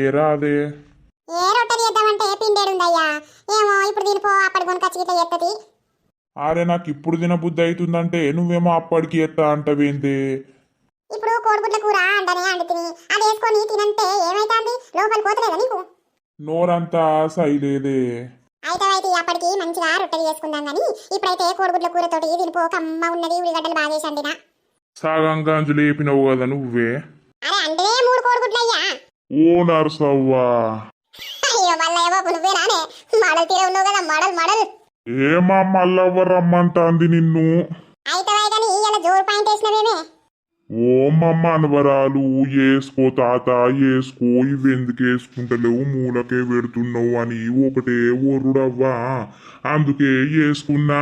ఏరాదే ఏ రొట్టెలు చేద్దామంటే పిండేడుందయ్యా. ఏమో ఇప్పుడు దీని పో అప్పటి కొనుకొచ్చి ఇట్లా చేస్తుంది. అరే నాకు ఇప్పుడు తినబుద్ధి అవుతుందంటే నువ్వేమో అప్పటికి ఎత్తా అంటవేంది? ఇప్పుడు కోడిగుడ్ల కూర అంటనే అండుతుంది. అది వేసుకొని తినంటే ఏమైతుంది? లోపల పోతలేదా నీకు? నోరంతా సైలేదే. అయితే అప్పటికి మంచిగా రొట్టెలు చేసుకుందాం గాని ఇప్పుడైతే కోడిగుడ్ల కూరతోటి దీనిపో కమ్మ ఉన్నది. ఉల్లిగడ్డలు బాగా వేసి అండినా. సగం గంజు లేపినవు కదా నువ్వే. అరే అంటే 3 కోడిగుడ్లయ్యా. ఓ నర్సవ్వా, అయ్యో మల్లయ్య బాబు నువ్వేనానే? మడలు తీరే ఉన్నావు కదా, మడలు. ఏమా మల్లవ్వ రమ్మంటాంది నిన్ను? అయితే కానీ ఇలా జోరు పాయింట్ వేసినవేమే. ఓమమ్మ అనవరాలు వేసుకో తాత వేసుకో, ఇవెందుకు వేసుకుంటలేవు మూలకే పెడుతున్నావు అని ఒకటే ఒర్రుడవ్వా. అందుకే వేసుకున్నా.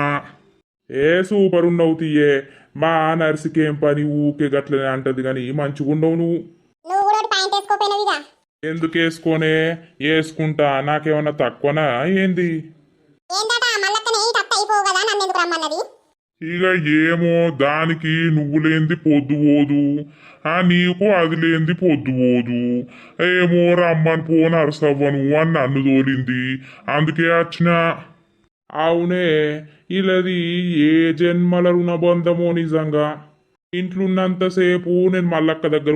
ఏ సూపర్ ఉన్నావు తీయే. మా నర్సుకేం పని ఊకే గట్లనే అంటది గాని మంచిగుండవు నువ్వు. నువ్వు కూడా పాయింట్ వేసుకోపోయినవిగా. ఎందుకు వేసుకోనే? వేసుకుంటా. నాకేమన్నా తక్కువనా ఏంది? ఏంటట మల్లక్కనే తప్ప అయిపోవు కదా, నన్ను ఎందుకు రమ్మన్నది? ఇక ఏమో దానికి నువ్వు లేంది పొద్దు పోదు, నీకు అది లేంది పొద్దు పోదు. ఏమో రమ్మని పో నరసవ్వను అని నన్ను తోలింది, అందుకే వచ్చిన. అవునే, ఇలాది ఏ జన్మల రుణబంధమో నిజంగా. ఇంట్లున్నంతసేపు నేను మల్లక్క దగ్గర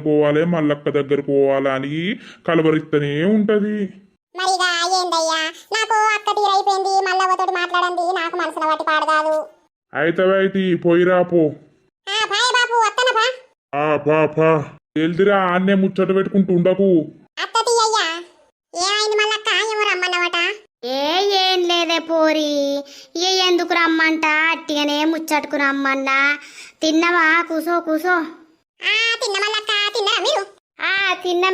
పోవాలి అని కలవరిస్తూనే ఉంటది. మరిగా ఏందయ్యా, నాకు అక్క తీరైపోయింది. మల్లవ్వతోటి మాట్లాడండి, నాకు మనసున వాటి పాడగాదు. అయితే పోయిరా పో. బాయ్ బాబు, అత్తనపా. పా తెలిదిరా, ఆన్నే ముచ్చట పెట్టుకుంటూ ఉండకు. అత్త తీయ్యా. ఏమైంది మల్లక్క, ఏమో రమ్మన్నవట? ఏం లేదే పోరి, ఎందుకు రమ్మంట? అట్టిగానే ముచ్చట్టుకు రమ్మన్నా. తిన్నవా? కూసో తిన్న మల్లక్క, తిన్నరా మీరు? తిన్న